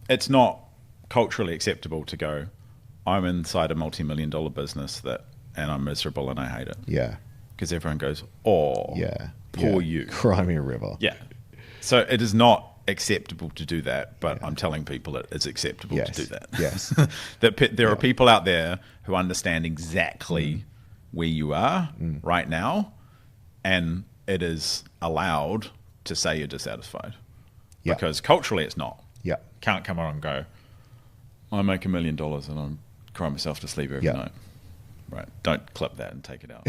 it's not culturally acceptable to go, I'm inside a multi-million-dollar business and I'm miserable and I hate it. Yeah. Because everyone goes, oh, Yeah. poor Yeah. you. Cry me a river. Yeah. So it is not acceptable to do that, but Yeah. I'm telling people it is acceptable to do that. Yes. There are people out there who understand exactly where you are right now, and it is allowed to say you're dissatisfied. Yeah. Because culturally it's not. Yeah. Can't come on and go, I make $1 million and I'm crying myself to sleep every night. Right. Don't clip that and take it out.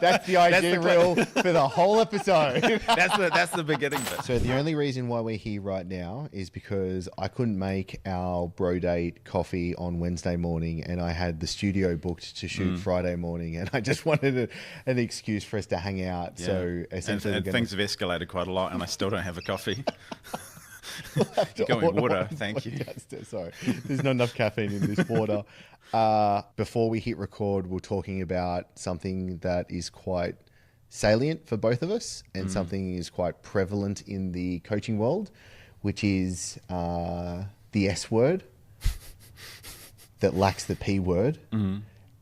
That's the idea reel for the whole episode. That's the beginning bit. So the only reason why we're here right now is because I couldn't make our bro date coffee on Wednesday morning, and I had the studio booked to shoot Friday morning, and I just wanted an excuse for us to hang out. Yeah. So essentially, and things have escalated quite a lot, and I still don't have a coffee. Going water, thank you. Sorry, there's not enough caffeine in this water. Before we hit record, we're talking about something that is quite salient for both of us, and something is quite prevalent in the coaching world, which is the S word that lacks the P word.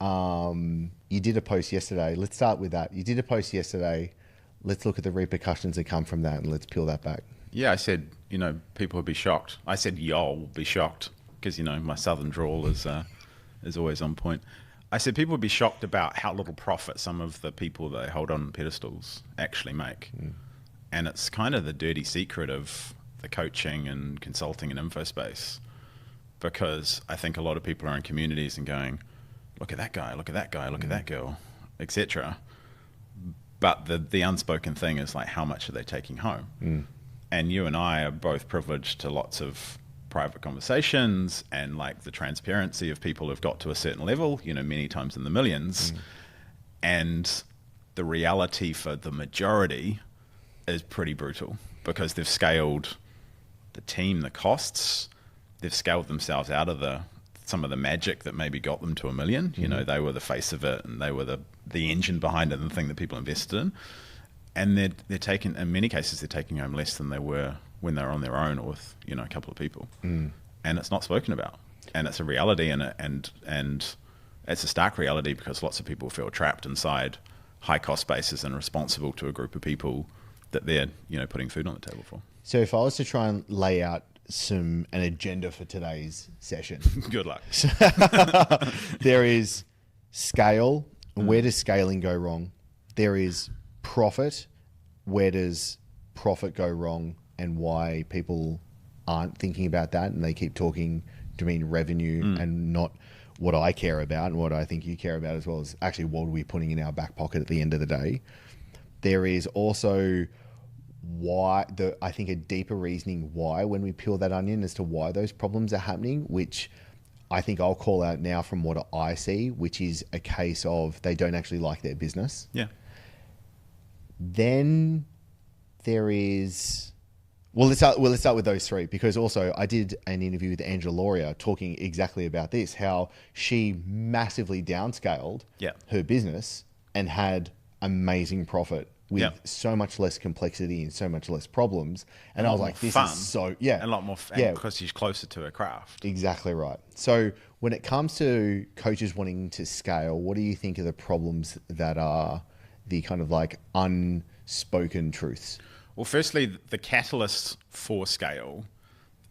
You did a post yesterday. Let's start with that. You did a post yesterday. Let's look at the repercussions that come from that, and let's peel that back. Yeah, I said, people would be shocked. I said, y'all will be shocked, because, my southern drawl is always on point. I said people would be shocked about how little profit some of the people that they hold on pedestals actually make. And it's kind of the dirty secret of the coaching and consulting and info space, because I think a lot of people are in communities and going, look at that guy, look at that guy, look at that girl, etc. But the unspoken thing is, like, how much are they taking home? And you and I are both privileged to lots of private conversations and, like, the transparency of people who've got to a certain level, many times in the millions. And the reality for the majority is pretty brutal, because they've scaled the team, the costs, they've scaled themselves out of some of the magic that maybe got them to $1 million. They were the face of it, and they were the engine behind it, and the thing that people invested in. And they're taking, in many cases, they're taking home less than they were when they were on their own or with, a couple of people. And it's not spoken about. And it's a reality, and it's a stark reality, because lots of people feel trapped inside high cost spaces and responsible to a group of people that they're, putting food on the table for. So if I was to try and lay out an agenda for today's session. Good luck. There is scale. Where does scaling go wrong? There is profit. Where does profit go wrong, and why people aren't thinking about that, and they keep talking to mean revenue and not what I care about and what I think you care about, as well as actually what are we putting in our back pocket at the end of the day. There is also I think a deeper reasoning why, when we peel that onion, as to why those problems are happening, which I think I'll call out now from what I see, which is a case of they don't actually like their business. Yeah. Then there is, let's start with those three, because also I did an interview with Angela Lauria talking exactly about this, how she massively downscaled her business and had amazing profit with so much less complexity and so much less problems. And I was like, this is so, and a lot more fun, because she's closer to her craft. Exactly right. So when it comes to coaches wanting to scale, what do you think are the problems that are the kind of like unspoken truths? Well, firstly, the catalyst for scale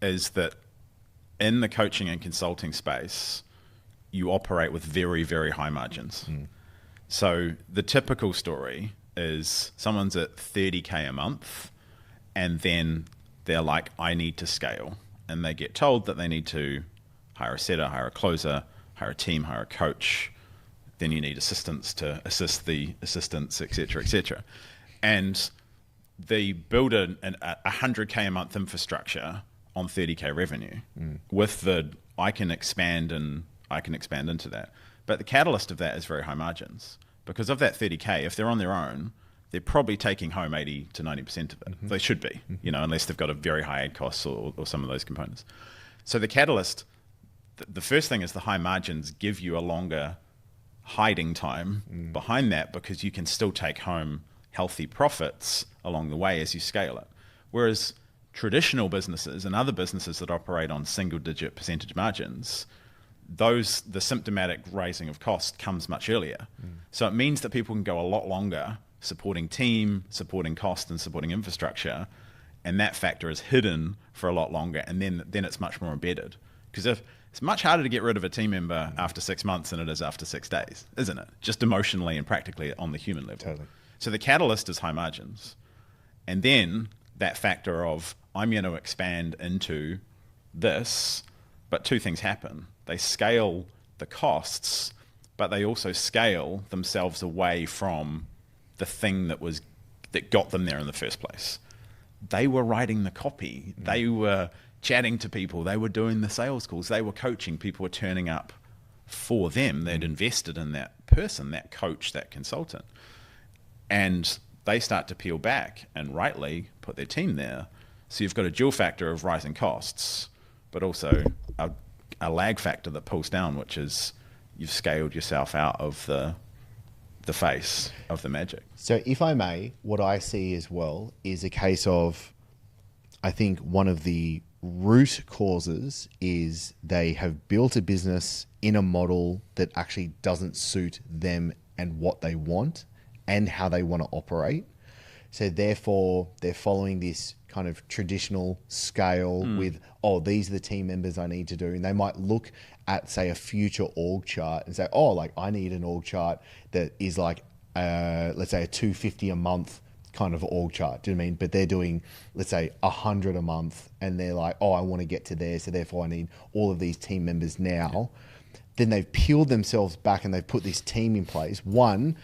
is that in the coaching and consulting space, you operate with very, very high margins. So the typical story is someone's at 30K a month, and then they're like, I need to scale. And they get told that they need to hire a setter, hire a closer, hire a team, hire a coach. Then you need assistants to assist the assistants, et cetera, et cetera. And they build a 100K a month infrastructure on 30K revenue with I can expand into that. But the catalyst of that is very high margins, because of that 30K, if they're on their own, they're probably taking home 80 to 90% of it. They should be, unless they've got a very high ad costs or some of those components. So the catalyst, the first thing is the high margins give you a longer hiding time behind that, because you can still take home healthy profits along the way as you scale it. Whereas traditional businesses and other businesses that operate on single-digit percentage margins, the symptomatic raising of cost comes much earlier. So it means that people can go a lot longer supporting team, supporting cost, and supporting infrastructure, and that factor is hidden for a lot longer, and then it's much more embedded. Because if it's much harder to get rid of a team member after 6 months than it is after 6 days, isn't it? Just emotionally and practically on the human level. Totally. So the catalyst is high margins. And then that factor of, I'm going to expand into this, but two things happen. They scale the costs, but they also scale themselves away from the thing that got them there in the first place. They were writing the copy. They were chatting to people. They were doing the sales calls. They were coaching. People were turning up for them. They'd invested in that person, that coach, that consultant. And they start to peel back and rightly put their team there. So you've got a dual factor of rising costs, but also a lag factor that pulls down, which is you've scaled yourself out of the face of the magic. So if I may, what I see as well is a case of, I think one of the root causes is they have built a business in a model that actually doesn't suit them and what they want and how they want to operate. So therefore, they're following this kind of traditional scale with, these are the team members I need to do. And they might look at, say, a future org chart and say, I need an org chart that is like, let's say, a 250 a month kind of org chart. Do you know what I mean? But they're doing, let's say, 100 a month, and they're like, I want to get to there, so therefore I need all of these team members now. Then they've peeled themselves back and they've put this team in place. One,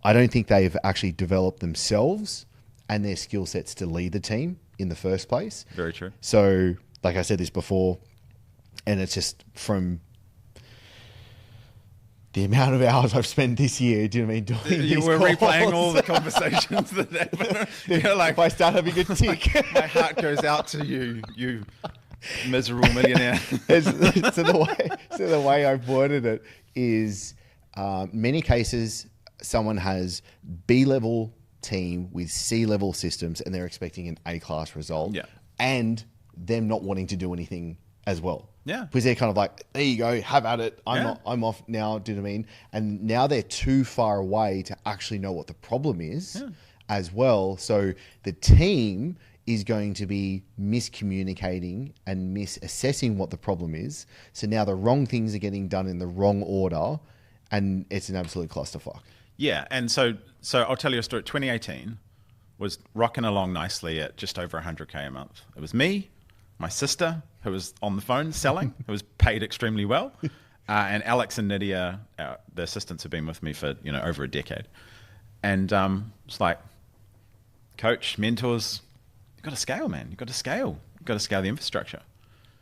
I don't think they've actually developed themselves and their skill sets to lead the team in the first place. Very true. So, like I said this before, and it's just from the amount of hours I've spent this year, do you know what I mean? Doing You these were calls. replaying all the conversations that happened. You're like, If I start having a tick. my heart goes out to you, you miserable millionaire. So the way I've worded it is, many cases, someone has B-level team with C-level systems and they're expecting an A-class result, and them not wanting to do anything as well. Yeah. Because they're kind of like, there you go, have at it. I'm off now, do you know what I mean? And now they're too far away to actually know what the problem is as well. So the team is going to be miscommunicating and misassessing what the problem is. So now the wrong things are getting done in the wrong order, and it's an absolute clusterfuck. Yeah, and so I'll tell you a story. 2018 was rocking along nicely at just over 100K a month. It was me, my sister, who was on the phone selling, who was paid extremely well, and Alex and Nydia, the assistants, have been with me for over a decade. And it's like, coach, mentors, you've got to scale, man. You've got to scale. You've got to scale the infrastructure.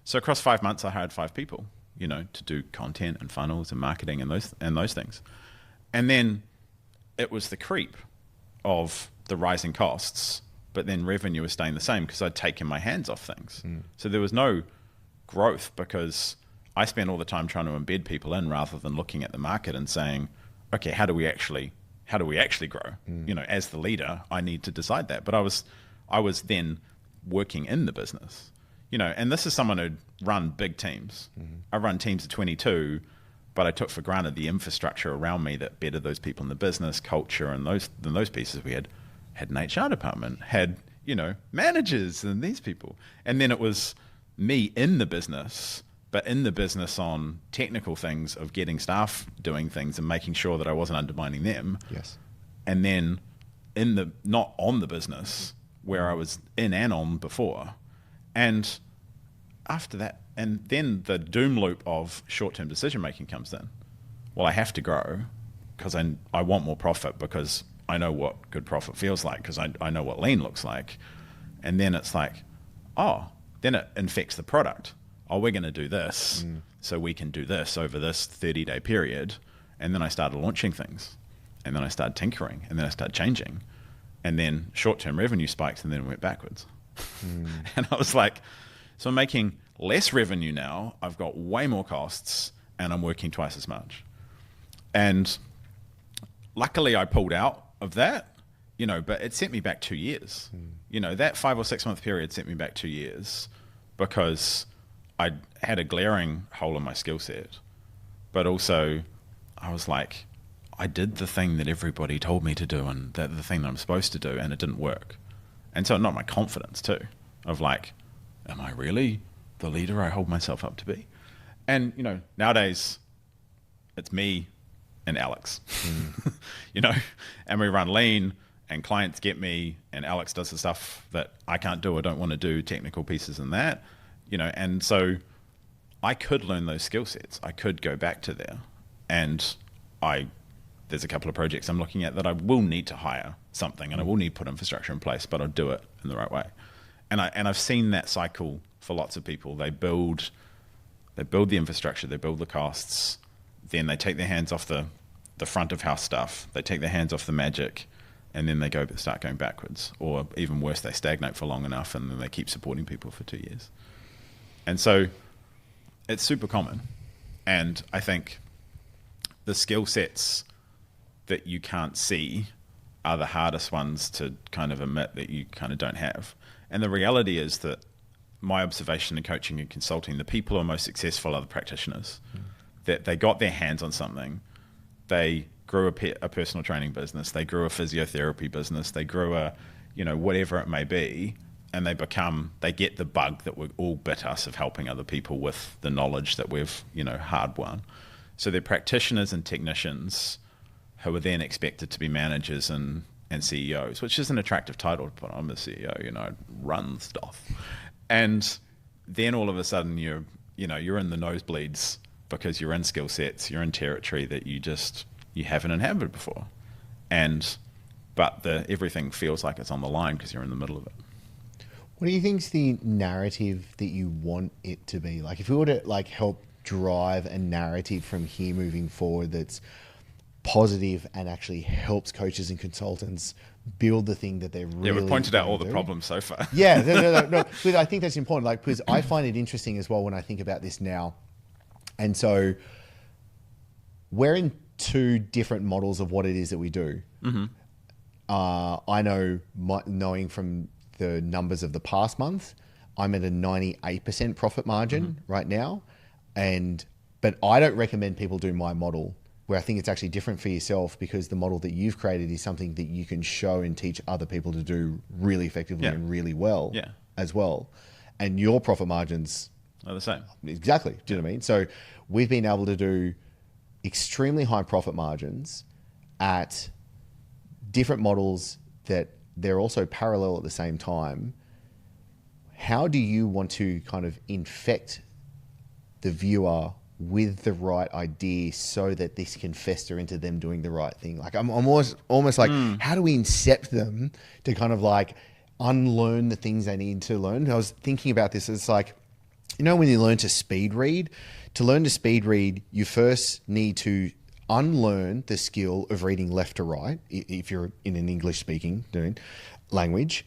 So across 5 months, I hired 5 people, to do content and funnels and marketing and those things. And then it was the creep of the rising costs, but then revenue was staying the same because I'd taken my hands off things. So there was no growth because I spent all the time trying to embed people in rather than looking at the market and saying, okay, how do we actually grow? As the leader, I need to decide that. But I was then working in the business, and this is someone who'd run big teams. I run teams of 22, but I took for granted the infrastructure around me that bettered those people in the business, culture, and those pieces. We had an HR department, had managers and these people, and then it was me in the business, but in the business on technical things of getting staff doing things and making sure that I wasn't undermining them. Yes. And then not on the business where I was in and on before, and after that. And then the doom loop of short-term decision-making comes in. Well, I have to grow because I want more profit because I know what good profit feels like because I know what lean looks like. And then it's like, then it infects the product. We're going to do this so we can do this over this 30-day period. And then I started launching things. And then I started tinkering. And then I started changing. And then short-term revenue spiked and then it went backwards. And I was like, so I'm making less revenue now, I've got way more costs, and I'm working twice as much. And luckily I pulled out of that, you know, but it sent me back 2 years. You know, that 5 or 6 month period sent me back 2 years because I had a glaring hole in my skill set, but also I was like, I did the thing that everybody told me to do and the thing that I'm supposed to do, and it didn't work. And so it knocked my confidence too, of like, am I really the leader I hold myself up to be? And, you know, nowadays it's me and Alex, you know, and we run lean and clients get me and Alex does the stuff that I can't do or don't want to do, technical pieces and that, you know, and so I could learn those skill sets. I could go back to there, and there's a couple of projects I'm looking at that I will need to hire something and I will need to put infrastructure in place, but I'll do it in the right way. And I've seen that cycle for lots of people. They build the infrastructure, they build the costs, then they take their hands off the front of house stuff, they take their hands off the magic, and then they start going backwards. Or even worse, they stagnate for long enough and then they keep supporting people for 2 years. And so it's super common. And I think the skill sets that you can't see are the hardest ones to kind of admit that you kind of don't have. And the reality is that my observation in coaching and consulting, the people who are most successful are the practitioners. That they got their hands on something. They grew a personal training business. They grew a physiotherapy business. They grew a, you know, whatever it may be. And they get the bug that we all bit us of helping other people with the knowledge that we've, you know, hard won. So they're practitioners and technicians who are then expected to be managers and CEOs, which is an attractive title to put on. I'm the CEO, you know, I run stuff. And then all of a sudden you're in the nosebleeds because you're in skill sets, you're in territory that you haven't inhabited before. But everything feels like it's on the line because you're in the middle of it. What do you think's the narrative that you want it to be? Like if we were to like help drive a narrative from here moving forward that's positive and actually helps coaches and consultants build the thing that they're really. Yeah, we pointed out all the problems so far. Yeah, no. But I think that's important. Like, because I find it interesting as well when I think about this now. And so we're in two different models of what it is that we do. Mm-hmm. I know, knowing from the numbers of the past month, I'm at a 98% profit margin right now. But I don't recommend people do my model, where I think it's actually different for yourself, because the model that you've created is something that you can show and teach other people to do really effectively and really well as well. And your profit margins are the same. Exactly. Do you know what I mean? So we've been able to do extremely high profit margins at different models that they're also parallel at the same time. How do you want to kind of infect the viewer with the right idea so that this can fester into them doing the right thing? Like I'm almost like, how do we incept them to kind of like unlearn the things they need to learn? I was thinking about this. It's like, you know, when you learn to speed read, you first need to unlearn the skill of reading left to right. If you're in an English speaking language,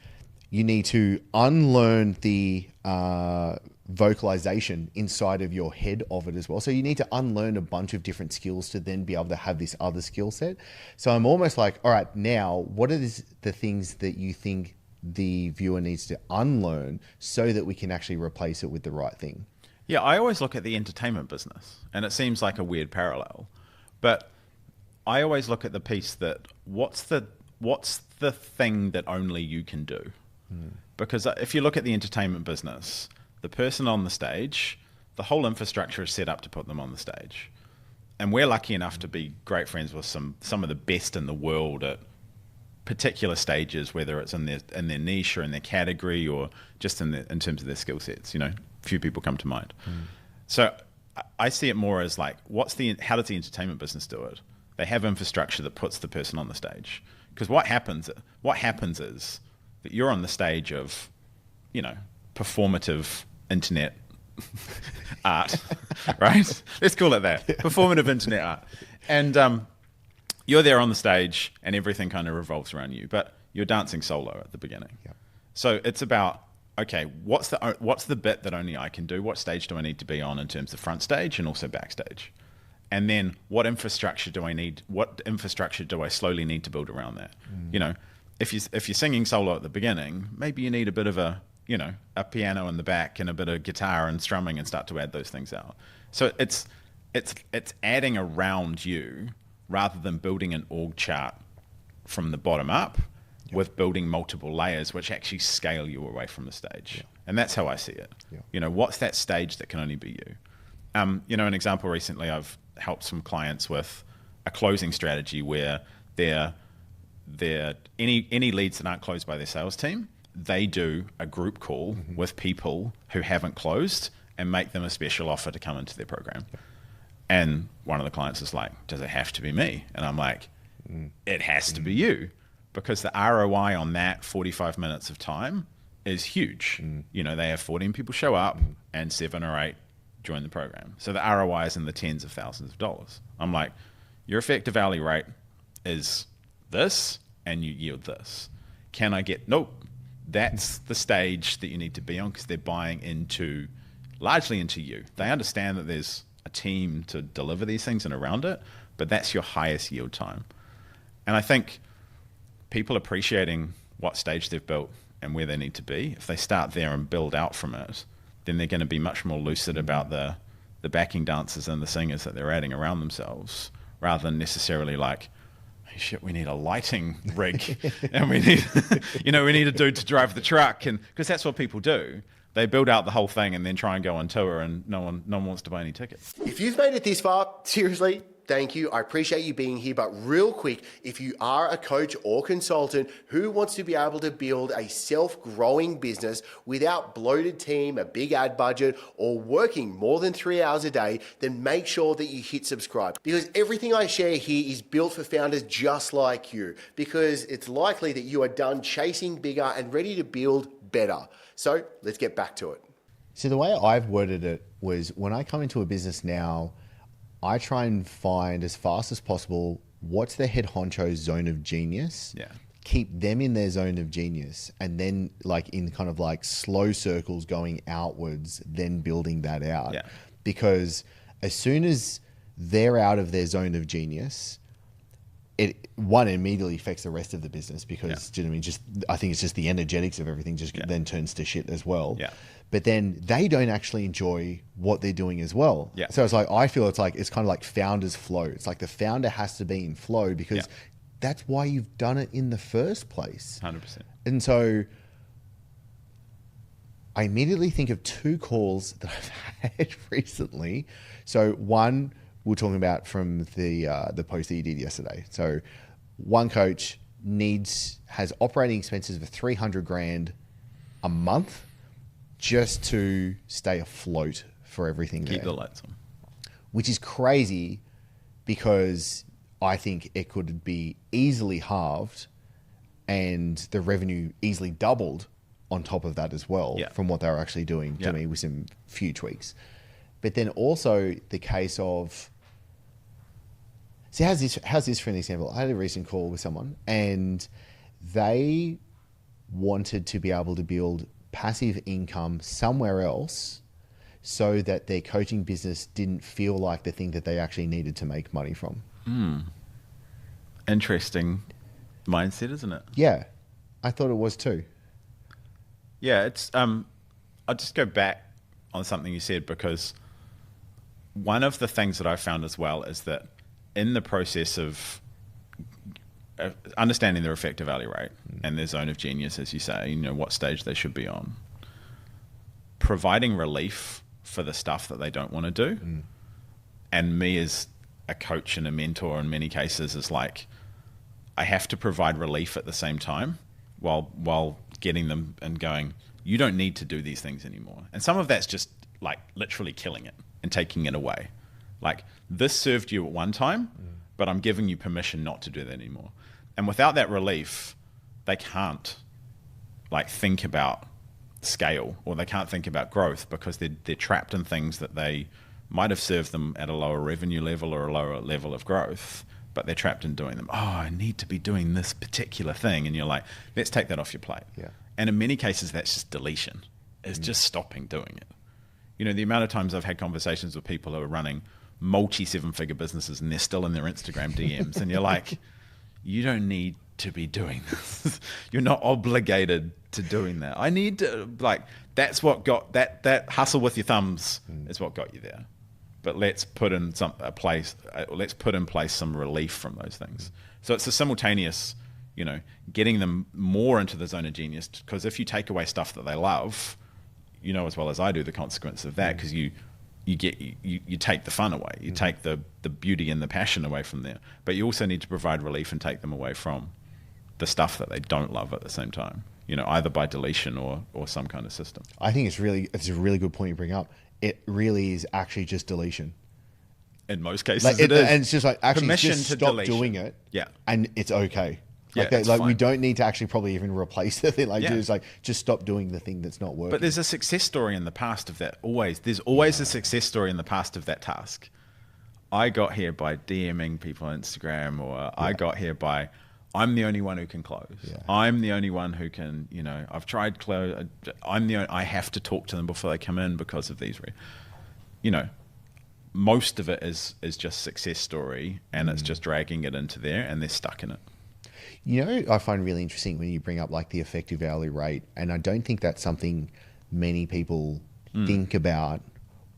you need to unlearn the vocalization inside of your head of it as well. So you need to unlearn a bunch of different skills to then be able to have this other skill set. So I'm almost like, all right, now what are the things that you think the viewer needs to unlearn so that we can actually replace it with the right thing? Yeah, I always look at the entertainment business, and it seems like a weird parallel, but I always look at the piece that what's the thing that only you can do? Because if you look at the entertainment business, the person on the stage, the whole infrastructure is set up to put them on the stage. And we're lucky enough to be great friends with some of the best in the world at particular stages, whether it's in their niche or in their category or just in terms of their skill sets. You know, few people come to mind. So I see it more as like, how does the entertainment business do it? They have infrastructure that puts the person on the stage. Because what happens is that you're on the stage of, you know, performative internet art, right? Let's call it that. Performative internet art. And you're there on the stage and everything kind of revolves around you, but you're dancing solo at the beginning. Yep. So it's about, okay, what's the bit that only I can do? What stage do I need to be on in terms of front stage and also backstage? And then what infrastructure do I need? What infrastructure do I slowly need to build around that? You know, if you're singing solo at the beginning, maybe you need a bit of a piano in the back and a bit of guitar and strumming and start to add those things out. So it's adding around you rather than building an org chart from the bottom up with building multiple layers which actually scale you away from the stage. And that's how I see it. What's that stage that can only be you? An example recently, I've helped some clients with a closing strategy where they're any leads that aren't closed by their sales team, they do a group call with people who haven't closed and make them a special offer to come into their program. And one of the clients is like, does it have to be me? And I'm like, it has to be you, because the ROI on that 45 minutes of time is huge. They have 14 people show up and 7 or 8 join the program. So the ROI is in the tens of thousands of dollars. I'm like, your effective hourly rate is this and you yield this. Can I get, nope, that's the stage that you need to be on, because they're buying largely into you. They understand that there's a team to deliver these things and around it, but that's your highest yield time. And I think people appreciating what stage they've built and where they need to be, if they start there and build out from it, then they're going to be much more lucid about the backing dancers and the singers that they're adding around themselves, rather than necessarily like, hey, shit, we need a lighting rig and we need we need a dude to drive the truck, and because that's what people do. They build out the whole thing and then try and go on tour, and no one wants to buy any tickets. If you've made it this far, seriously, thank you. I appreciate you being here. But real quick, if you are a coach or consultant who wants to be able to build a self-growing business without bloated team, a big ad budget, or working more than 3 hours a day, then make sure that you hit subscribe, because everything I share here is built for founders just like you, because it's likely that you are done chasing bigger and ready to build better. So let's get back to it. So the way I've worded it was, when I come into a business now, I try and find as fast as possible what's the head honcho's zone of genius. Keep them in their zone of genius, and then like in kind of like slow circles going outwards, then building that out. Because as soon as they're out of their zone of genius, it immediately affects the rest of the business, because do you know what I mean? I think it's just the energetics of everything then turns to shit as well. But then they don't actually enjoy what they're doing as well. So it's like, I feel it's kind of like founder's flow. It's like the founder has to be in flow, because that's why you've done it in the first place. 100%. And so I immediately think of 2 calls that I've had recently. So one, we're talking about from the post that you did yesterday. So one coach has operating expenses of $300,000 a month just to stay afloat for everything there. Keep the lights on. Which is crazy, because I think it could be easily halved and the revenue easily doubled on top of that as well, from what they were actually doing to me with some few tweaks. But then also the case of, see, how's this for an example? I had a recent call with someone, and they wanted to be able to build passive income somewhere else so that their coaching business didn't feel like the thing that they actually needed to make money from. Interesting mindset, isn't it? Yeah, I thought it was too. Yeah, it's I'll just go back on something you said, because one of the things that I found as well is that in the process of understanding their effective hourly rate and their zone of genius, as you say, what stage they should be on, providing relief for the stuff that they don't want to do. And me as a coach and a mentor in many cases is like, I have to provide relief at the same time while getting them and going, you don't need to do these things anymore. And some of that's just like literally killing it and taking it away. Like, this served you at one time, but I'm giving you permission not to do that anymore. And without that relief, they can't like think about scale, or they can't think about growth, because they're trapped in things that they might have served them at a lower revenue level or a lower level of growth, but they're trapped in doing them. Oh, I need to be doing this particular thing. And you're like, let's take that off your plate. And in many cases, that's just deletion. It's just stopping doing it. The amount of times I've had conversations with people who are running multi-7-figure businesses and they're still in their Instagram DMs, and you're like, you don't need to be doing this. You're not obligated to doing that. I need to, like, that's what got that hustle with your thumbs is what got you there. But let's put in let's put in place some relief from those things. So it's a simultaneous, getting them more into the zone of genius, because if you take away stuff that they love, as well as I do the consequence of that, because you take the fun away, you take the beauty and the passion away from there, but you also need to provide relief and take them away from the stuff that they don't love at the same time, either by deletion or some kind of system. I think it's a really good point you bring up. It really is actually just deletion. In most cases, like it is. And it's just like, actually Permission just to stop deletion. doing it. Yeah. And it's okay. Like, Yeah, it's we fine. don't need to actually probably even replace the thing. Like, Yeah. just stop doing the thing that's not working. But there's a success story in the past of that. There's always a success story in the past of that task. I got here by DMing people on Instagram, or I got here by, I'm the only one who can close. Yeah. I'm the only one who can, I've tried close. I have to talk to them before they come in because of these. Most of it is just success story, and it's just dragging it into there, and they're stuck in it. I find really interesting when you bring up like the effective hourly rate, and I don't think that's something many people think about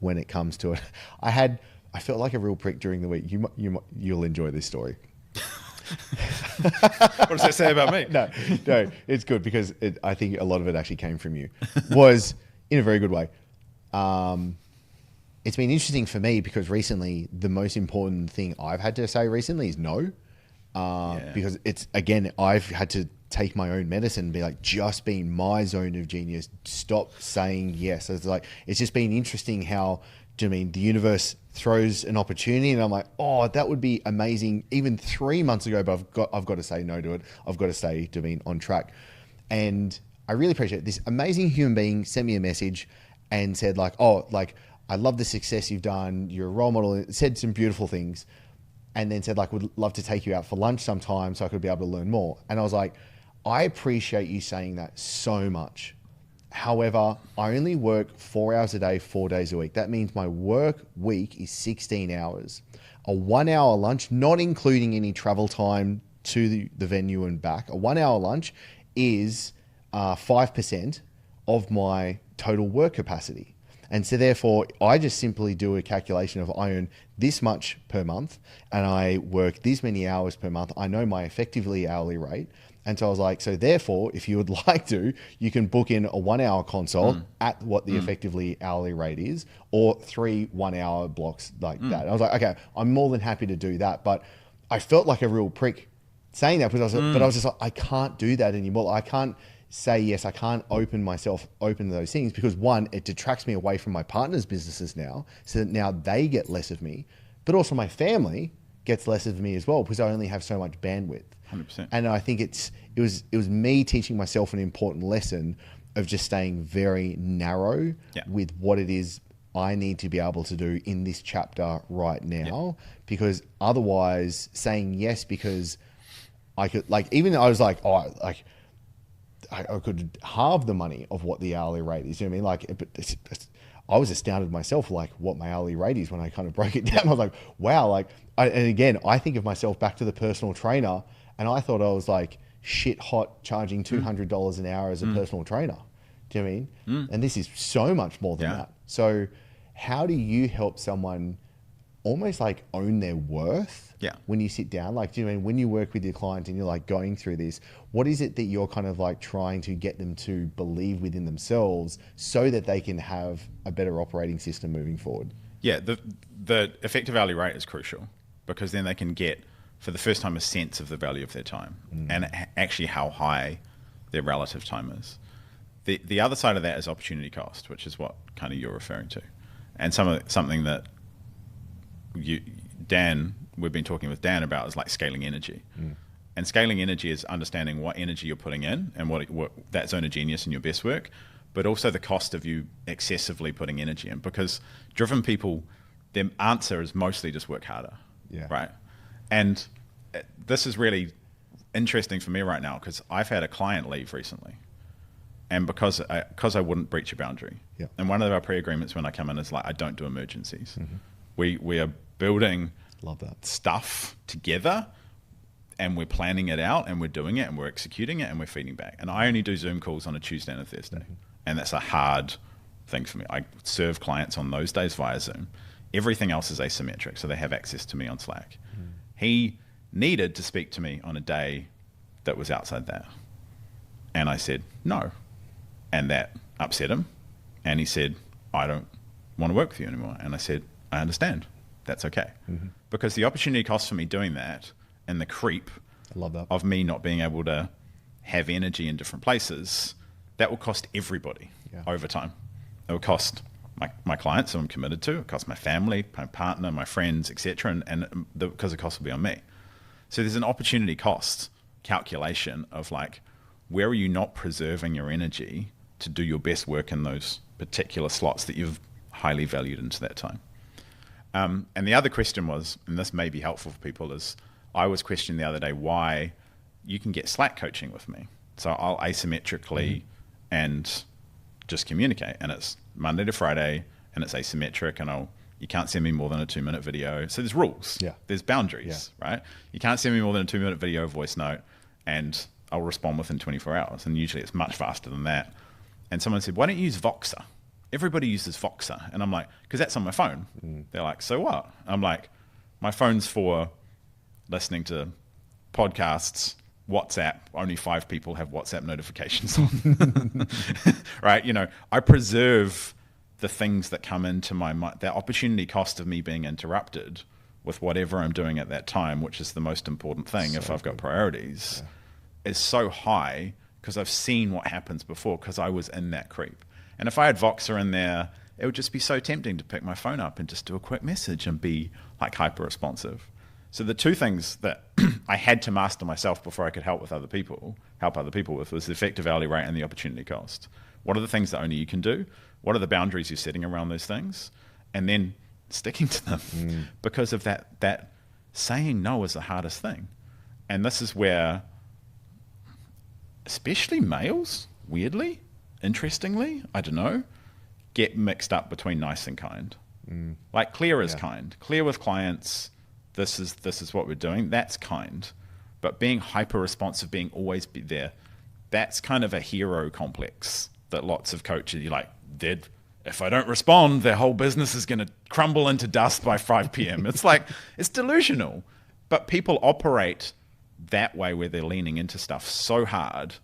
when it comes to it. I felt like a real prick during the week. You'll enjoy this story. What does that say about me? No, it's good because I think a lot of it actually came from you. Was in a very good way. It's been interesting for me because recently the most important thing I've had to say recently is no. Because I've had to take my own medicine and be like, just be in my zone of genius. Stop saying yes. It's just been interesting how, the universe throws an opportunity and I'm like, oh, that would be amazing even 3 months ago, but I've got to say no to it. I've got to stay on track. And I really appreciate it. This amazing human being sent me a message and said I love the success you've done. You're a role model. It said some beautiful things. And then said would love to take you out for lunch sometime so I could be able to learn more. And I was like, I appreciate you saying that so much. However, I only work 4 hours a day, 4 days a week. That means my work week is 16 hours. A 1 hour lunch, not including any travel time to the venue and back, a 1 hour lunch is 5% of my total work capacity. And so therefore, I just simply do a calculation of I earn this much per month and I work this many hours per month. I know my effectively hourly rate. And so I was like, so therefore, if you would like to, you can book in a 1 hour consult at what the effectively hourly rate is, or 3 1 hour blocks like that. And I was like, okay, I'm more than happy to do that. But I felt like a real prick saying that because I was just like, I can't do that anymore. I can't say yes. I can't open to those things because one, it detracts me away from my partner's businesses now, so that now they get less of me, but also my family gets less of me as well because I only have so much bandwidth. 100%. And I think it was me teaching myself an important lesson of just staying very narrow with what it is I need to be able to do in this chapter right now, because otherwise saying yes because I could even I was like, I could halve the money of what the hourly rate is. You know what I mean? I was astounded myself, what my hourly rate is when I kind of broke it down. I was like, wow. And again, I think of myself back to the personal trainer, and I thought I was shit hot charging $200 an hour as a personal trainer. Do you know what I mean? And this is so much more than that. So how do you help someone almost own their worth when you sit down? Do you know what I mean, when you work with your client and you're going through this, what is it that you're kind of trying to get them to believe within themselves so that they can have a better operating system moving forward? Yeah, the effective hourly rate is crucial because then they can get, for the first time, a sense of the value of their time and actually how high their relative time is. The other side of that is opportunity cost, which is what kind of you're referring to. And something that we've been talking with Dan about is scaling energy. And scaling energy is understanding what energy you're putting in and what that zone of genius in your best work, but also the cost of you excessively putting energy in, because driven people, their answer is mostly just work harder. Right. And this is really interesting for me right now because I've had a client leave recently, and because I wouldn't breach a boundary. And one of our pre-agreements when I come in is I don't do emergencies. We are building Love that stuff together, and we're planning it out and we're doing it and we're executing it and we're feeding back. And I only do Zoom calls on a Tuesday and a Thursday. And that's a hard thing for me. I serve clients on those days via Zoom. Everything else is asymmetric, so they have access to me on Slack. He needed to speak to me on a day that was outside that. And I said, no. And that upset him. And he said, I don't want to work with you anymore. And I said, I understand. That's okay. Because the opportunity cost for me doing that and the creep I love that. of me not being able to have energy in different places, that will cost everybody over time. It will cost my clients who I'm committed to, it will cost my family, my partner, my friends, etc. Because the cost will be on me. So there's an opportunity cost calculation of like, where are you not preserving your energy to do your best work in those particular slots that you've highly valued into that time? And the other question was, and this may be helpful for people, is I was questioning the other day why you can get Slack coaching with me. So I'll asymmetrically and just communicate, and it's Monday to Friday, and it's asymmetric, and you can't send me more than a 2-minute video. So there's rules. There's boundaries, right? You can't send me more than a 2-minute video voice note, and I'll respond within 24 hours. And usually it's much faster than that. And someone said, why don't you use Voxer? Everybody uses Voxer. And I'm like, because that's on my phone. They're like, so what? I'm like, my phone's for listening to podcasts, WhatsApp. Only 5 people have WhatsApp notifications on. Right? You know, I preserve the things that come into my mind, the opportunity cost of me being interrupted with whatever I'm doing at that time, which is the most important thing if I've got priorities, is so high because I've seen what happens before because I was in that creep. And if I had Voxer in there, it would just be so tempting to pick my phone up and just do a quick message and be like hyper responsive. So the two things that I had to master myself before I could help other people with was the effective hourly rate and the opportunity cost. What are the things that only you can do? What are the boundaries you're setting around those things? And then sticking to them because of that saying no is the hardest thing. And this is where, especially males, weirdly, interestingly, I don't know, get mixed up between nice and kind. Like clear is kind. Clear with clients, this is what we're doing, that's kind. But being hyper responsive, being always be there, that's kind of a hero complex that lots of coaches, you're like, if I don't respond, their whole business is going to crumble into dust by 5 p.m. It's like, it's delusional. But people operate that way where they're leaning into stuff so hard,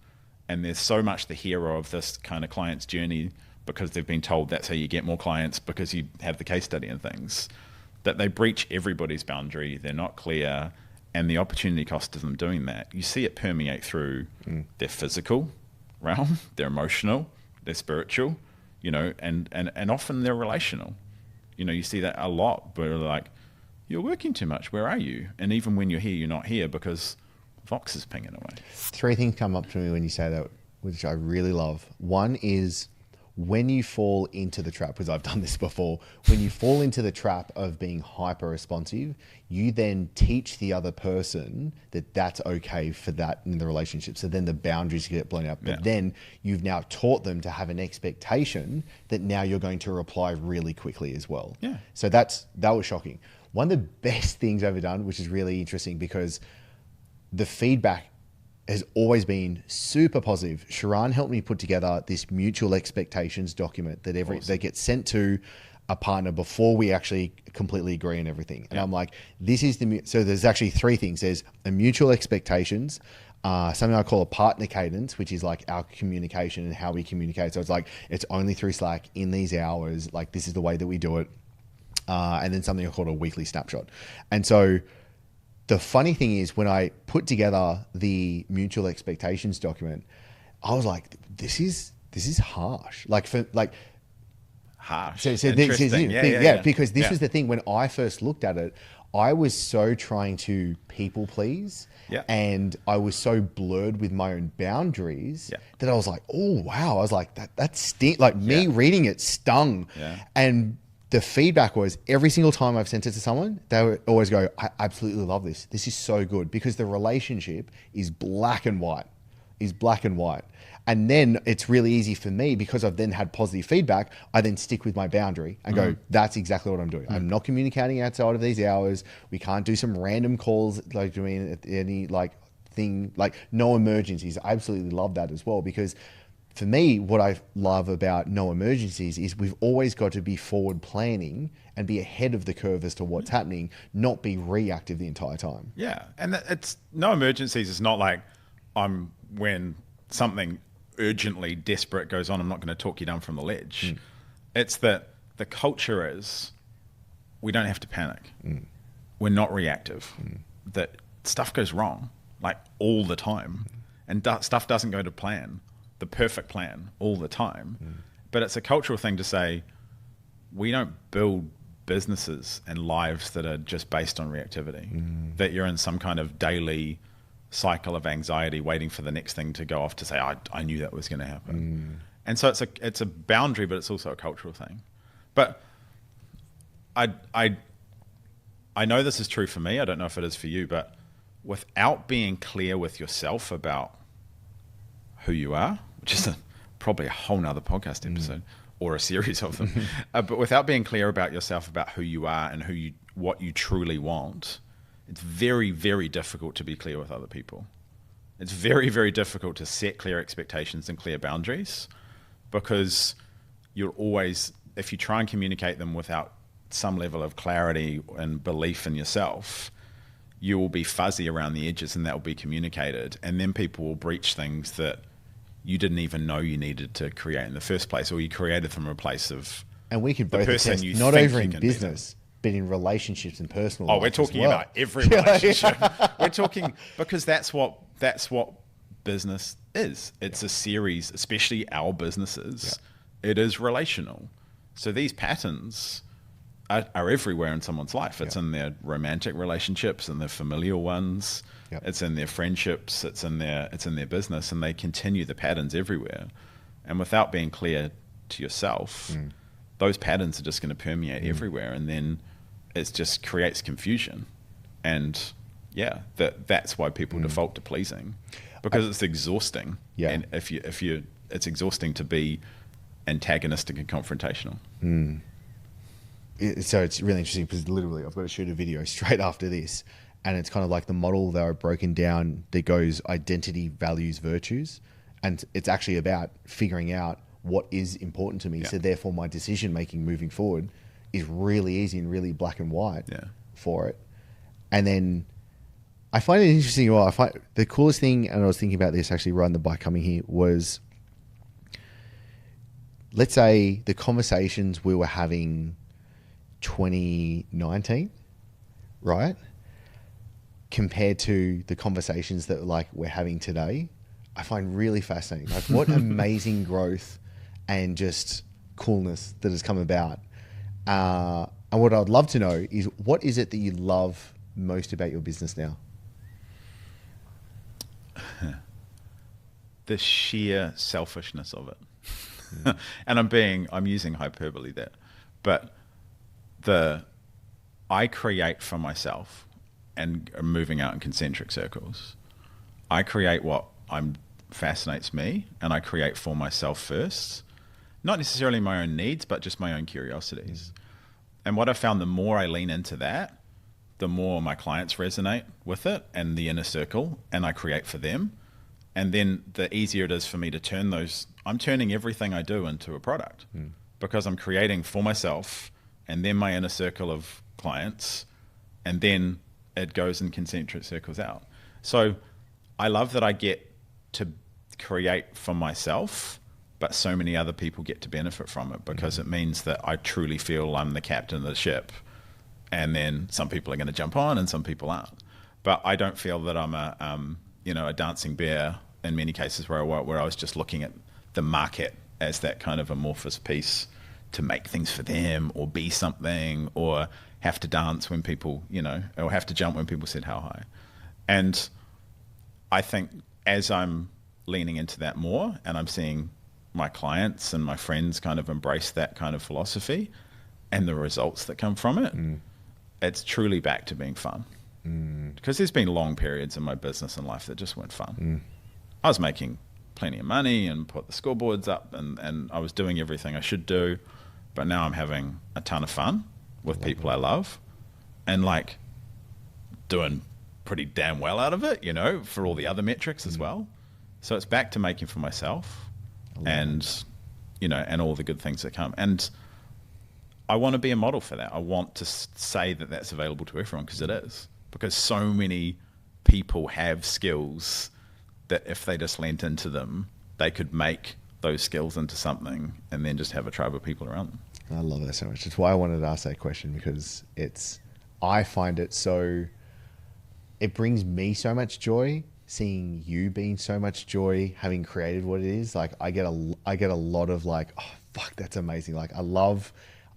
and there's so much the hero of this kind of client's journey because they've been told that's how you get more clients because you have the case study and things, that they breach everybody's boundary, they're not clear, and the opportunity cost of them doing that, you see it permeate through their physical realm, their emotional, their spiritual, you know, and often they're relational. You know, you see that a lot, where like, you're working too much, where are you? And even when you're here, you're not here because Vox is pinging away. 3 things come up to me when you say that, which I really love. One is when you fall into the trap, because I've done this before, when you fall into the trap of being hyper responsive, you then teach the other person that that's okay for that in the relationship. So then the boundaries get blown out. But then you've now taught them to have an expectation that now you're going to reply really quickly as well. So that was shocking. One of the best things I've ever done, which is really interesting because the feedback has always been super positive. Sharon helped me put together this mutual expectations document that that gets sent to a partner before we actually completely agree on everything. And I'm like, so there's actually 3 things. There's a mutual expectations, something I call a partner cadence, which is like our communication and how we communicate. So it's like, it's only through Slack in these hours, like this is the way that we do it. And then something I call a weekly snapshot. And so the funny thing is when I put together the mutual expectations document, I was like, this is harsh. Harsh. So Interesting. Because this was the thing. When I first looked at it, I was so trying to people please and I was so blurred with my own boundaries that I was like, oh, wow. I was like, that sting. Like me reading it stung. And the feedback was every single time I've sent it to someone, they would always go, I absolutely love this. This is so good because the relationship is black and white. is black and white. And then it's really easy for me, because I've then had positive feedback, I then stick with my boundary and go, that's exactly what I'm doing. I'm not communicating outside of these hours. We can't do some random calls like doing any like thing, like no emergencies. I absolutely love that as well, because for me, what I love about no emergencies is we've always got to be forward planning and be ahead of the curve as to what's happening, not be reactive the entire time. Yeah. And it's no emergencies. It's not like when something urgently desperate goes on, I'm not going to talk you down from the ledge. It's that the culture is we don't have to panic. We're not reactive. That stuff goes wrong like all the time, and stuff doesn't go to plan, the perfect plan all the time. But it's a cultural thing to say we don't build businesses and lives that are just based on reactivity, that you're in some kind of daily cycle of anxiety waiting for the next thing to go off to say, I knew that was going to happen. And so it's a boundary, but it's also a cultural thing. But I know this is true for me. I don't know if it is for you, but without being clear with yourself about who you are, which is probably a whole nother podcast episode or a series of them, but without being clear about yourself, about who you are and what you truly want, it's very, very difficult to be clear with other people. It's very, very difficult to set clear expectations and clear boundaries, because you're always, if you try and communicate them without some level of clarity and belief in yourself, you will be fuzzy around the edges, and that will be communicated. And then people will breach things that you didn't even know you needed to create in the first place, or you created from a place of and we could both attest, not over in business, but in relationships and personal life. We're talking about every relationship. We're talking, because that's what business is. It's a series, especially our businesses. It is relational. So these patterns are everywhere in someone's life. It's in their romantic relationships and their familial ones. It's in their friendships. It's in their business, and they continue the patterns everywhere. And without being clear to yourself, those patterns are just going to permeate everywhere, and then it just creates confusion. And that's why people default to pleasing, because it's exhausting. And it's exhausting to be antagonistic and confrontational. So it's really interesting, because literally I've got to shoot a video straight after this, and it's kind of like the model that I've broken down that goes identity, values, virtues, and it's actually about figuring out what is important to me. So therefore my decision making moving forward is really easy and really black and white for it. And then I find it interesting. Well, I find the coolest thing, and I was thinking about this actually riding the bike coming here, was, let's say the conversations we were having 2019, right? Compared to the conversations that like we're having today, I find really fascinating. Like what amazing growth and just coolness that has come about. And what I'd love to know is, what is it that you love most about your business now? The sheer selfishness of it. And I'm using hyperbole there, but I create for myself and am moving out in concentric circles. I create what fascinates me, and I create for myself first, not necessarily my own needs, but just my own curiosities. And what I found, the more I lean into that, the more my clients resonate with it and the inner circle, and I create for them. And then the easier it is for me to turn I'm turning everything I do into a product, because I'm creating for myself and then my inner circle of clients, and then it goes in concentric circles out. So I love that I get to create for myself, but so many other people get to benefit from it, because it means that I truly feel I'm the captain of the ship, and then some people are going to jump on and some people aren't. But I don't feel that I'm a dancing bear in many cases where I was just looking at the market as that kind of amorphous piece to make things for them, or be something, or have to dance when people, or have to jump when people said how high. And I think as I'm leaning into that more, and I'm seeing my clients and my friends kind of embrace that kind of philosophy and the results that come from it, it's truly back to being fun. Because there's been long periods in my business and life that just weren't fun. I was making plenty of money and put the scoreboards up, and I was doing everything I should do. But now I'm having a ton of fun with people I love, and like doing pretty damn well out of it, you know, for all the other metrics as well. So it's back to making for myself, and you know, and all the good things that come. And I want to be a model for that. I want to say that that's available to everyone, because it is. Because so many people have skills that if they just leant into them, they could make those skills into something and then just have a tribe of people around them. I love that so much. It's why I wanted to ask that question, because I find it so, it brings me so much joy seeing you being so much joy, having created what it is. Like I get a lot of like, oh fuck, that's amazing. Like I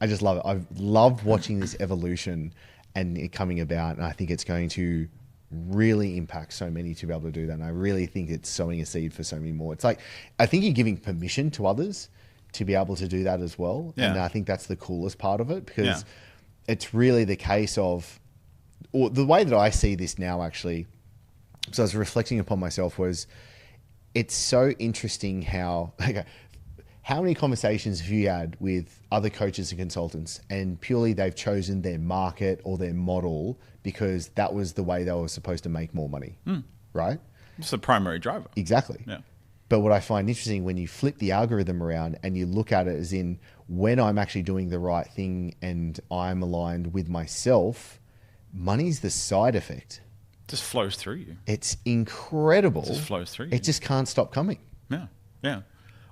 just love it. I've loved watching this evolution and it coming about, and I think it's going to really impact so many to be able to do that. And I really think it's sowing a seed for so many more. It's like, I think you're giving permission to others to be able to do that as well. Yeah. And I think that's the coolest part of it, because it's really the case of, or the way that I see this now actually, so I was reflecting upon myself, was it's so interesting how, okay, how many conversations have you had with other coaches and consultants, and purely they've chosen their market or their model because that was the way they were supposed to make more money, right? It's the primary driver. Exactly. Yeah. But what I find interesting, when you flip the algorithm around and you look at it as in, when I'm actually doing the right thing and I'm aligned with myself, money's the side effect. Just flows through you. It's incredible. It just flows through you. It just can't stop coming. Yeah. Yeah.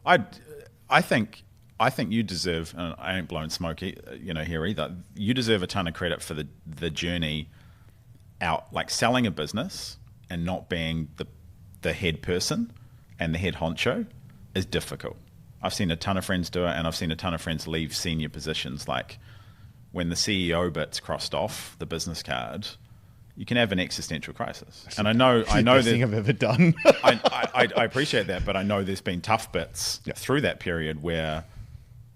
I think you deserve, and I ain't blowing smoke, you know, here either. You deserve a ton of credit for the journey out, like selling a business and not being the head person and the head honcho is difficult. I've seen a ton of friends do it, and I've seen a ton of friends leave senior positions. Like when the CEO bit's crossed off the business card, you can have an existential crisis. And I know the best thing I've ever done. I appreciate that, but I know there's been tough bits through that period where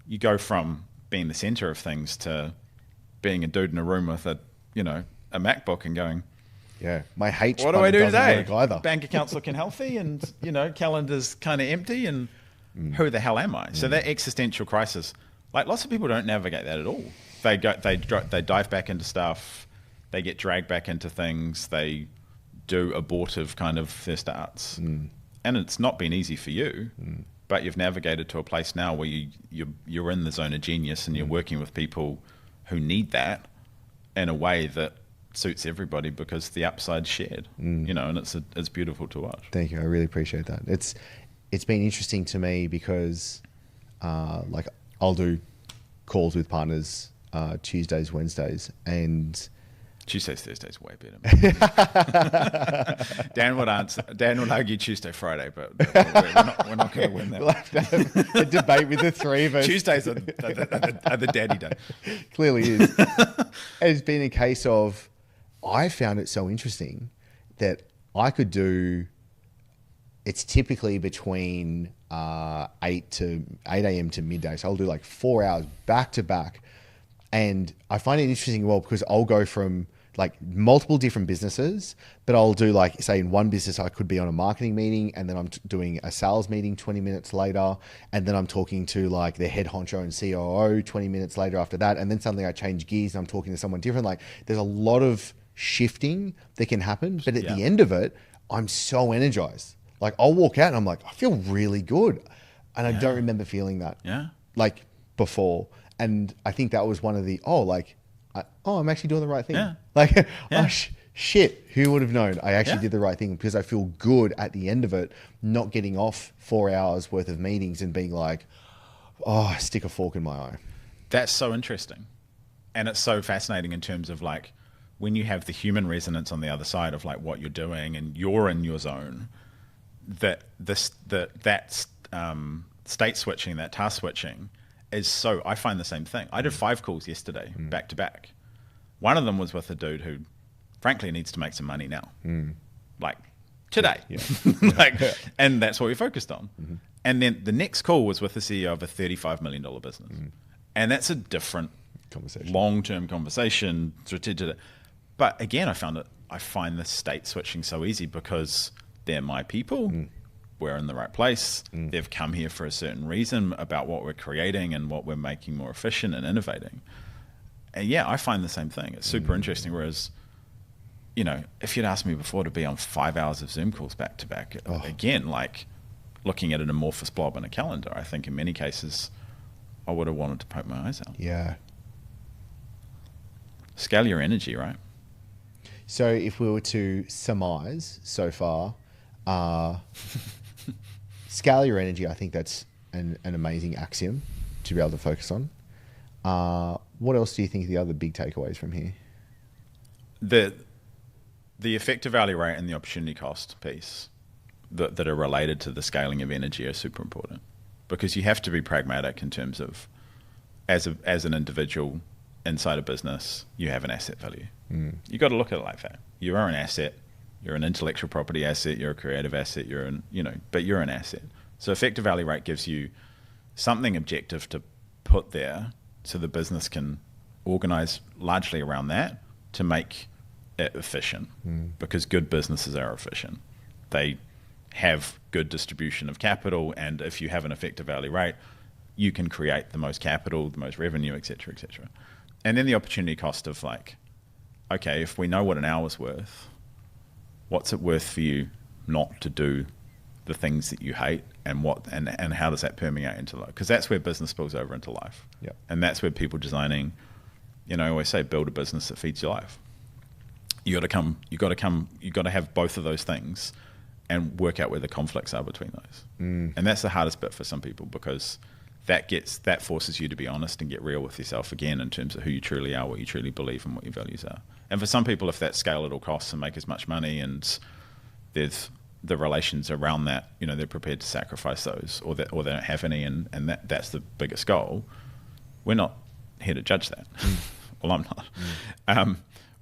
you go from being the center of things to being a dude in a room with a MacBook and going, yeah, my H. What do I do today? Bank account's looking healthy, and calendar's kind of empty, and who the hell am I? So that existential crisis, like lots of people don't navigate that at all. They dive back into stuff. They get dragged back into things. They do abortive kind of their starts. And it's not been easy for you, but you've navigated to a place now where you're in the zone of genius, and you're working with people who need that in a way that suits everybody, because the upside's shared, and it's beautiful to watch. Thank you. I really appreciate that. It's been interesting to me because like I'll do calls with partners Tuesdays, Wednesdays, and Tuesdays, Thursdays way better. Dan would argue Tuesday, Friday, but we're not going to win that. We'll have to have a debate with the three of us. Tuesdays are the daddy day. Clearly is. It's been a case of, I found it so interesting that I could do, it's typically between 8 a.m. to midday. So I'll do like 4 hours back to back. And I find it interesting, well, because I'll go from like multiple different businesses, but I'll do like, say in one business, I could be on a marketing meeting, and then I'm doing a sales meeting 20 minutes later. And then I'm talking to like the head honcho and COO 20 minutes later after that. And then suddenly I change gears and I'm talking to someone different. Like there's a lot of shifting that can happen, but at the end of it, I'm so energized. Like I'll walk out and I'm like, I feel really good. And I don't remember feeling that like before. And I think that was one of the, I'm actually doing the right thing. Yeah. Like, shit, who would have known I actually did the right thing, because I feel good at the end of it, not getting off 4 hours worth of meetings and being like, oh, stick a fork in my eye. That's so interesting. And it's so fascinating in terms of like, when you have the human resonance on the other side of like what you're doing and you're in your zone, that state switching, that task switching, is so, I find the same thing. I did 5 calls yesterday, back to back. One of them was with a dude who, frankly, needs to make some money now, like today, and that's what we focused on. And then the next call was with the CEO of a $35 million business, and that's a different conversation, long-term conversation, strategic. But again, I find the state switching so easy because they're my people, we're in the right place. They've come here for a certain reason about what we're creating and what we're making more efficient and innovating. And yeah, I find the same thing. It's super interesting. Whereas, you know, if you'd asked me before to be on 5 hours of Zoom calls back to back, again, like looking at an amorphous blob in a calendar, I think in many cases I would have wanted to poke my eyes out. Yeah. Scale your energy, right? So if we were to surmise so far, scale your energy, I think that's an amazing axiom to be able to focus on. What else do you think are the other big takeaways from here? The effective value rate and the opportunity cost piece that are related to the scaling of energy are super important, because you have to be pragmatic in terms of as an individual inside a business, you have an asset value. You got to look at it like that. You are an asset. You're an intellectual property asset. You're a creative asset. But you're an asset. So effective value rate gives you something objective to put there, so the business can organize largely around that to make it efficient. Because good businesses are efficient. They have good distribution of capital, and if you have an effective value rate, you can create the most capital, the most revenue, et cetera, et cetera. And then the opportunity cost of like, okay, if we know what an hour's worth, what's it worth for you not to do the things that you hate, and how does that permeate into life? Because that's where business spills over into life. Yep. And that's where people designing, you know, I always say build a business that feeds your life. You got to have both of those things and work out where the conflicts are between those. And that's the hardest bit for some people, because that forces you to be honest and get real with yourself again in terms of who you truly are, what you truly believe, and what your values are. And for some people, if that's scale at all costs and make as much money, and there's the relations around that, you know, they're prepared to sacrifice those, or they don't have any, and that's the biggest goal. We're not here to judge that. Well, I'm not.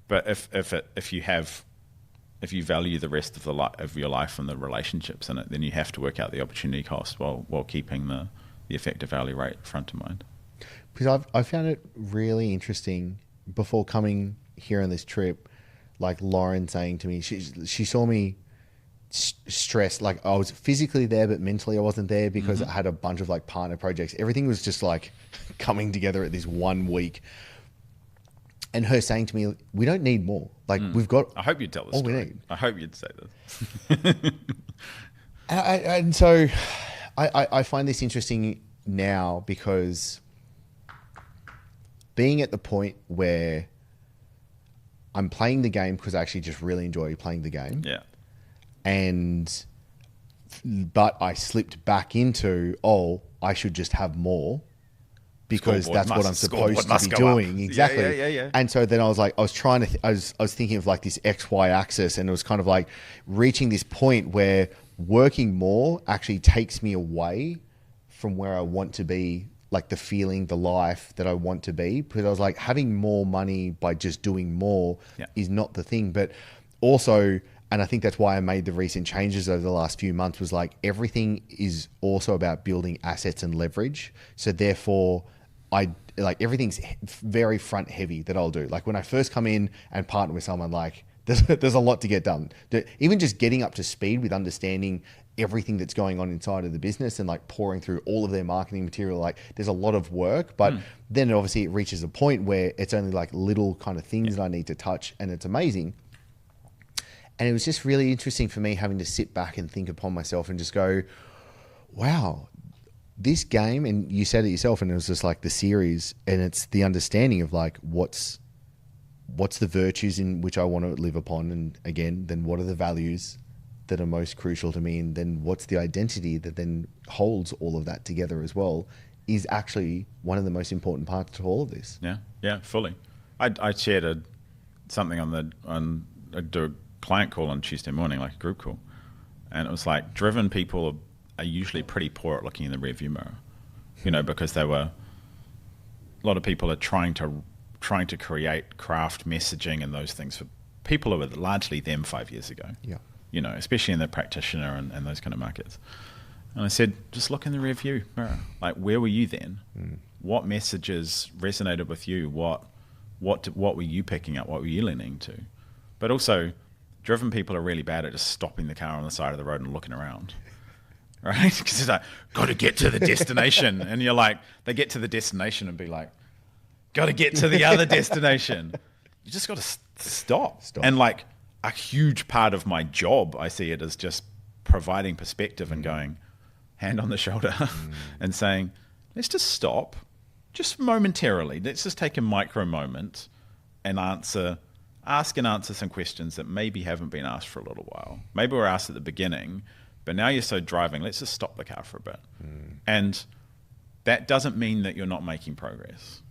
But if you value the rest of your life and the relationships in it, then you have to work out the opportunity cost while keeping the effective value rate front of mind. Because I found it really interesting before coming here on this trip, like Lauren saying to me, she saw me stressed, like I was physically there, but mentally I wasn't there, because I had a bunch of like partner projects. Everything was just like coming together at this 1 week. And her saying to me, we don't need more. Like we've got... I hope you'd tell this all story. we need. I hope you'd say this. And so I find this interesting now, because being at the point where I'm playing the game because I actually just really enjoy playing the game. Yeah. But I slipped back into, I should just have more, because that's what I'm supposed to be doing. Exactly. Yeah. And so then I was like, I was thinking of like this XY axis, and it was kind of like reaching this point where working more actually takes me away from where I want to be, like the feeling, the life that I want to be. Because I was like, having more money by just doing more is not the thing. But also, and I think that's why I made the recent changes over the last few months, was like everything is also about building assets and leverage. So therefore, everything's very front heavy that I'll do. Like when I first come in and partner with someone, like there's a lot to get done. Even just getting up to speed with understanding everything that's going on inside of the business and like pouring through all of their marketing material, like there's a lot of work, but then obviously it reaches a point where it's only like little kind of things that I need to touch, and it's amazing. And it was just really interesting for me having to sit back and think upon myself and just go, wow, this game, and you said it yourself, and it was just like the series, and it's the understanding of like what's the virtues in which I want to live upon, and again, then what are the values that are most crucial to me, and then what's the identity that then holds all of that together as well, is actually one of the most important parts to all of this. Yeah, fully. I shared something on a client call on Tuesday morning, like a group call, and it was like driven people are usually pretty poor at looking in the rearview mirror, you know, because a lot of people are trying to create craft messaging and those things for people who were largely them 5 years ago. Yeah. You know, especially in the practitioner and those kind of markets. And I said, just look in the rearview mirror. Like, where were you then? What messages resonated with you? What were you picking up? What were you leaning to? But also, driven people are really bad at just stopping the car on the side of the road and looking around. right? Because it's like, got to get to the destination. And you're like, they get to the destination and be like, got to get to the other destination. You just got to stop. And like a huge part of my job, I see it as just providing perspective and going, hand on the shoulder and saying, let's just stop just momentarily. Let's just take a micro moment and ask and answer some questions that maybe haven't been asked for a little while. Maybe were asked at the beginning, but now you're so driving, let's just stop the car for a bit. And that doesn't mean that you're not making progress.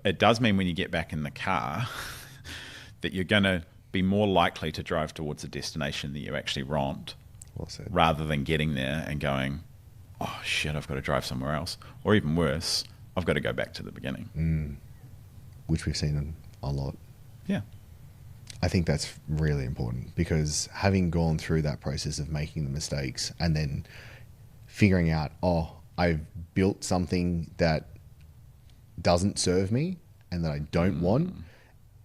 It does mean when you get back in the car that you're going to be more likely to drive towards a destination that you actually want, Well said. rather than getting there and going, oh shit, I've got to drive somewhere else. Or even worse, I've got to go back to the beginning. Which we've seen a lot. Yeah. I think that's really important, because having gone through that process of making the mistakes and then figuring out, oh, I've built something that doesn't serve me and that I don't want,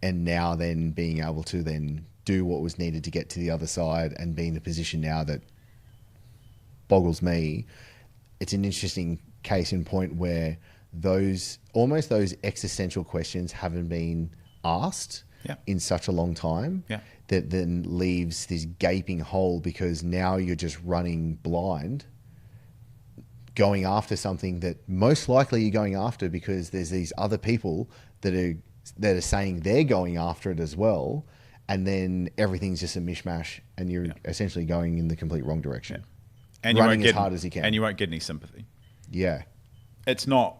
and now then being able to then do what was needed to get to the other side and be in a position now that boggles me. It's an interesting case in point where those existential questions haven't been asked in such a long time that then leaves this gaping hole, because now you're just running blind, going after something that most likely you're going after because there's these other people that are saying they're going after it as well, and then everything's just a mishmash and you're essentially going in the complete wrong direction. And running as hard as you can. And you won't get any sympathy. Yeah. It's not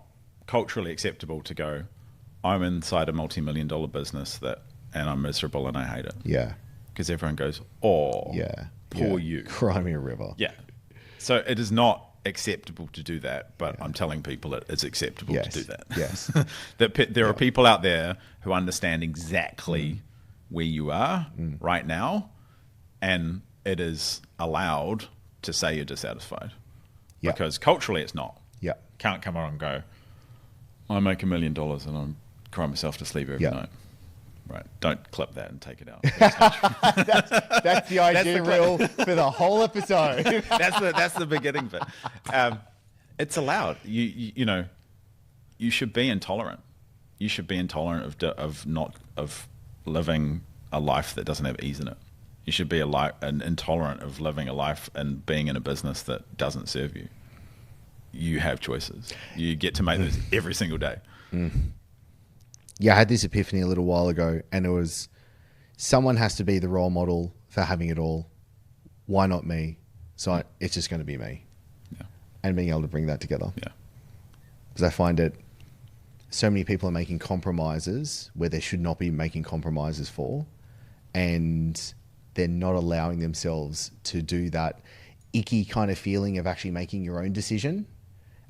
culturally acceptable to go, I'm inside a multi-million-dollar business and I'm miserable and I hate it. Yeah. Because everyone goes, oh, poor you. Cry me a river. Yeah. So it is not acceptable to do that, but I'm telling people it is acceptable to do that. Yes. That there are people out there who understand exactly where you are right now, and it is allowed to say you're dissatisfied. Yeah. Because culturally it's not. Yeah. Can't come on and go, I make $1 million and I'm crying myself to sleep every night. Right. Don't clip that and take it out. That's the idea reel for the whole episode. That's the beginning bit. It's allowed. You know, you should be intolerant. You should be intolerant of living a life that doesn't have ease in it. You should be intolerant of living a life and being in a business that doesn't serve you. You have choices. You get to make those every single day. Yeah, I had this epiphany a little while ago, and it was, someone has to be the role model for having it all. Why not me? So it's just going to be me. Yeah. And being able to bring that together. Yeah. Because I find it, so many people are making compromises where they should not be making compromises for, and they're not allowing themselves to do that icky kind of feeling of actually making your own decision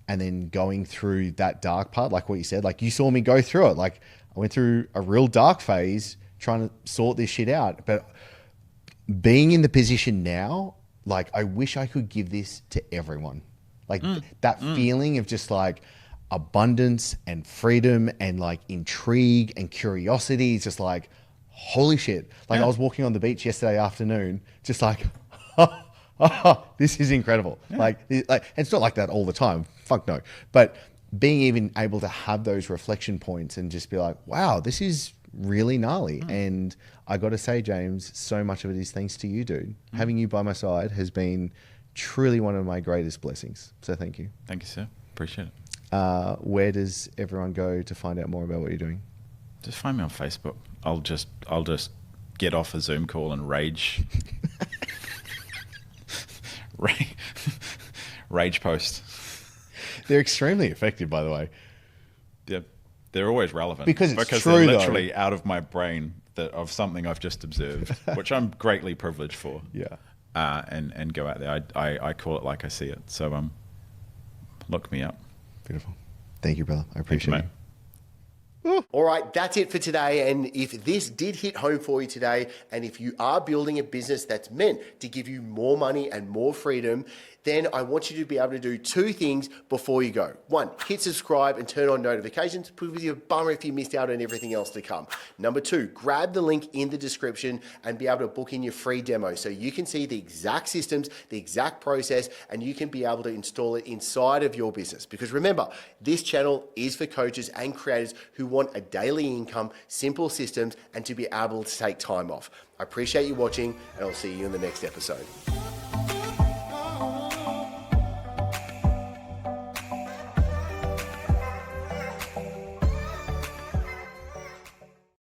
and then going through that dark part, like what you said. Like, you saw me go through it. Like, I went through a real dark phase trying to sort this shit out. But being in the position now, like, I wish I could give this to everyone. Like that feeling of just like abundance and freedom and like intrigue and curiosity is just like, holy shit. Like, I was walking on the beach yesterday afternoon, just like, oh, this is incredible. Like, it's not like that all the time. Fuck no. But being even able to have those reflection points and just be like, wow, this is really gnarly. And I got to say, James, so much of it is thanks to you, dude. Having you by my side has been truly one of my greatest blessings. So thank you. Thank you, sir. Appreciate it. Where does everyone go to find out more about what you're doing? Just find me on Facebook. I'll just get off a Zoom call and rage. Rage post. They're extremely effective, by the way. They're always relevant because true, they're literally out of my brain of something I've just observed, which I'm greatly privileged for. Yeah. And go out there. I call it like I see it. So look me up. Beautiful. Thank you, brother. I appreciate it. All right, that's it for today. And if this did hit home for you today, and if you are building a business that's meant to give you more money and more freedom, then I want you to be able to do two things before you go. One, hit subscribe and turn on notifications, because you're a bummer if you missed out on everything else to come. Number two, grab the link in the description and be able to book in your free demo so you can see the exact systems, the exact process, and you can be able to install it inside of your business. Because remember, this channel is for coaches and creators who want a daily income, simple systems, and to be able to take time off. I appreciate you watching, and I'll see you in the next episode.